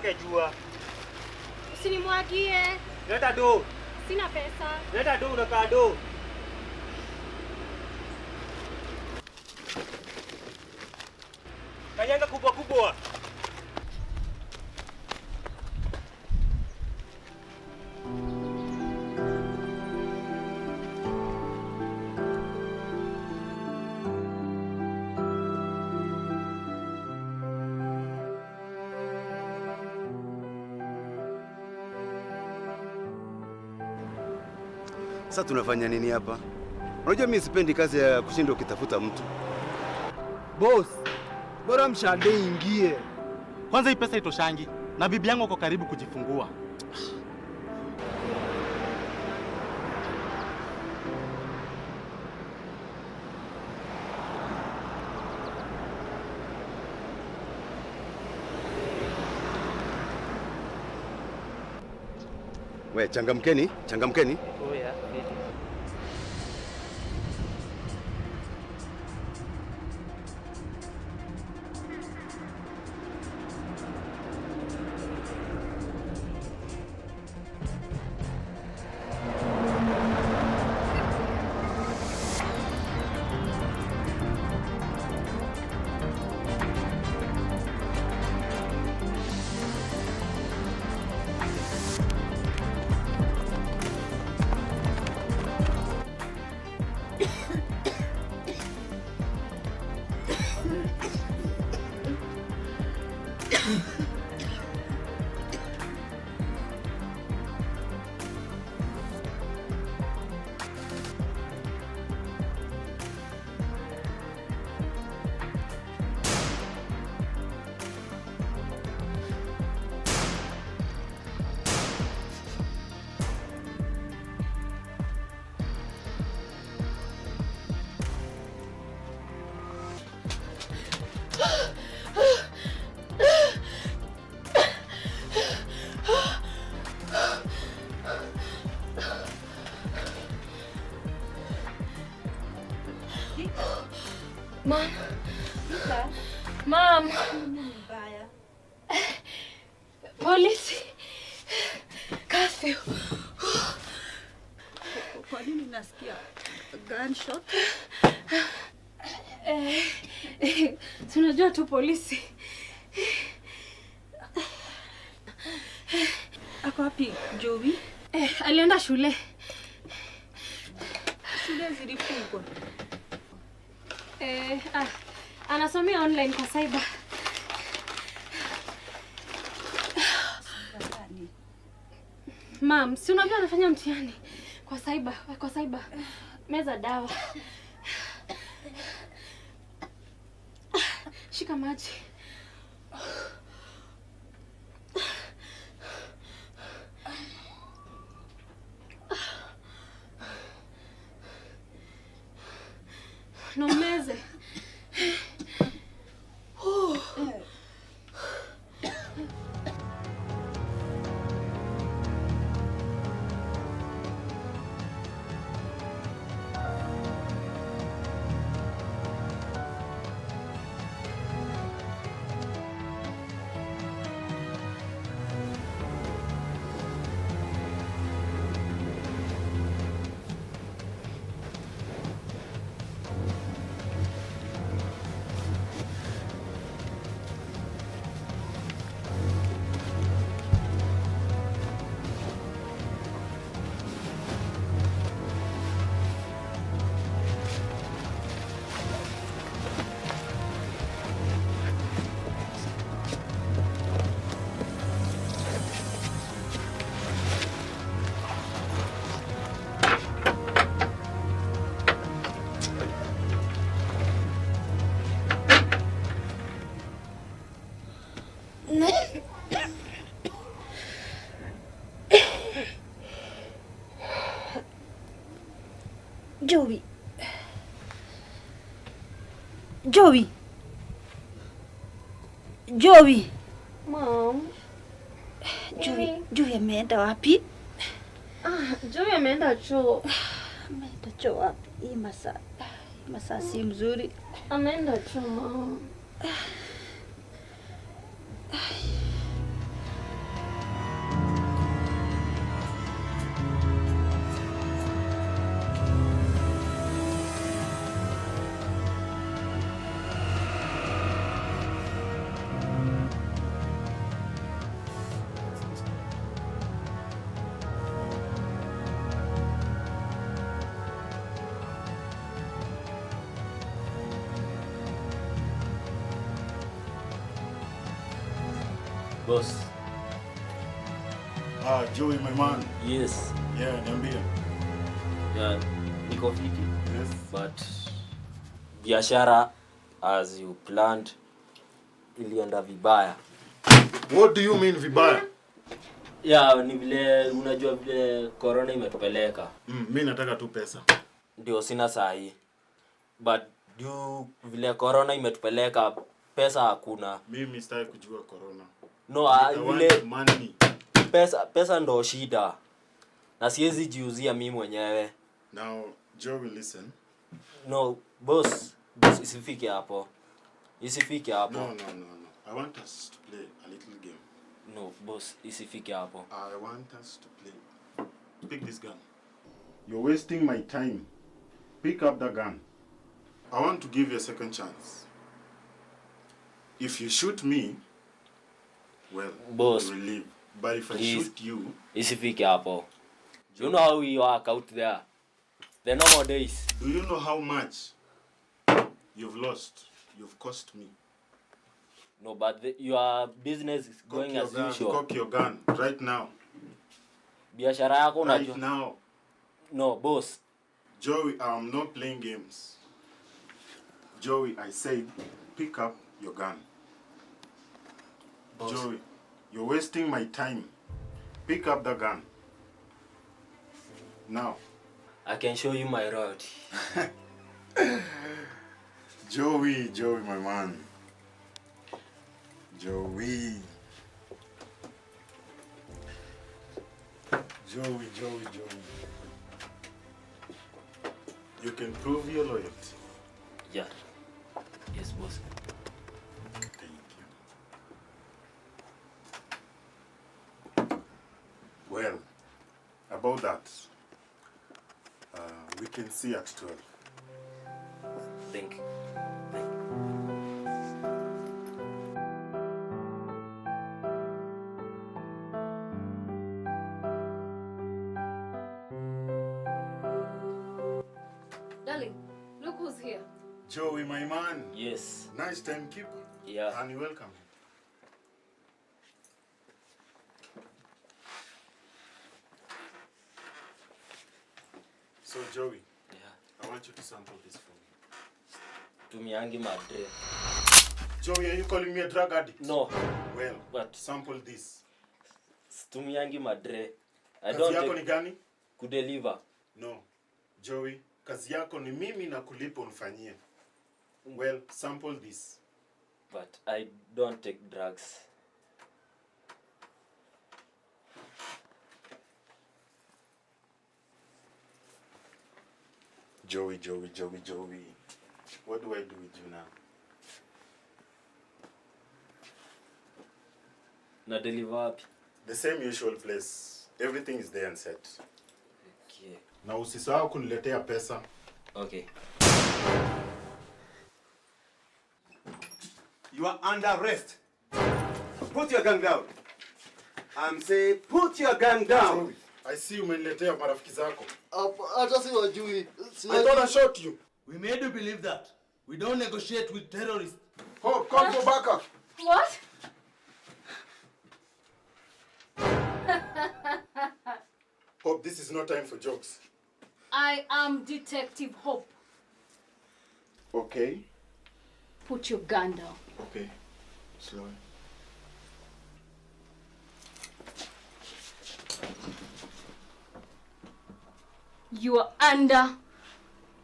usiwake jua. Usinimwagie. Leta do. Sina pesa. Leta do unakaa do. Kanyanga kubwa kubwa. Sasa tunafanya nini hapa? Unajua mimi sipendi kazi ya kushinda ukitafuta mtu. Boss, bora mshade ingie. Kwanza hii pesa itoshangi na bibi yangu uko karibu kujifungua. We, changamkeni, changamkeni. Mom. Mom. Polisi. Curfew. Kwa nini nasikia gunshot? Tunajua tu polisi. Ako wapi Joey? Alienda shule. Shule zilifungwa. Anasomea online kwa cyber. Mom, si unajua anafanya mtihani kwa cyber. Meza dawa. Shika maji. No meze. Joey. Mom. Joey ameenda wapi? Joey ameenda choo. Ameenda choo wapi? Hii masaa si mzuri. Ameenda choo, Mom. Boss. Joey, my man. Yes. Yeah, niambia. Yeah, niko fiti. Yes. But biashara as you planned ilienda vibaya. What do you mean vibaya? Yeah, ni vile unajua vile corona imetupeleka. Mimi nataka tu pesa. Ndio sina sahi. But vile corona imetupeleka pesa hakuna. Mimi sitaki kujua corona. No, vile money. Pesa ndo shida. Na siwezi jiuzia mimi mwenyewe. Now, Joey, listen. No, boss isifike hapo. Isifike hapo. No. I want us to play a little game. No, boss, isifike hapo. I want us to play. Pick this gun. You're wasting my time. Pick up the gun. I want to give you a second chance. If you shoot me, well, boss, you will leave. But if I shoot you... Isifike hapo. You know how we work out there. The normal days. Do you know how much you've lost? You've cost me. No, but your business is going as usual. Cock your gun right now. Biashara yako unajua. Right now. No, boss. Joey, I'm not playing games. Joey, I said, pick up your gun. Boss. Joey, you're wasting my time. Pick up the gun. Now. I can show you my road. Joey, my man. Joey. You can prove your loyalty. Yeah. Yes, boss. Thank you. Well, about that, we can see at 12. Thank you. Darling, look who's here. Joey, my man. Yes. Nice timekeeper. Yeah. And welcome. So, Joey. Yeah. I want you to sample this for me. Tumiangi madre. Joey, are you calling me a drug addict? No. Well, but sample this. Tumiangi madre. I Kazi don't yako ni gani? Kudeliver. No. Joey, kazi yako ni mimi na kulipa unifanyie. Well, sample this. But I don't take drugs. Joey. What do I do with you now? Na deliver wapi? The same usual place. Everything is there and set. Okay. Na usisahau kuniletea pesa. Okay. You are under arrest. Put your gun down. I'm saying put your gun down. Joey, I see umeniletea marafiki zako. Hata si wajui. I thought I shot you. We made you believe that. We don't negotiate with terrorists. Oh, come for backup. What? Hope this is not time for jokes. I am Detective Hope. Okay. Put your gun down. Okay. Slowly. You are under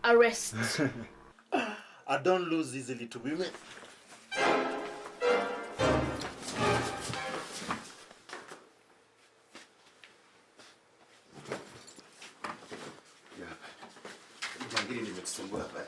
arrest. I don't lose easily to women. Yeah. Jangili nimetusumbua hapa.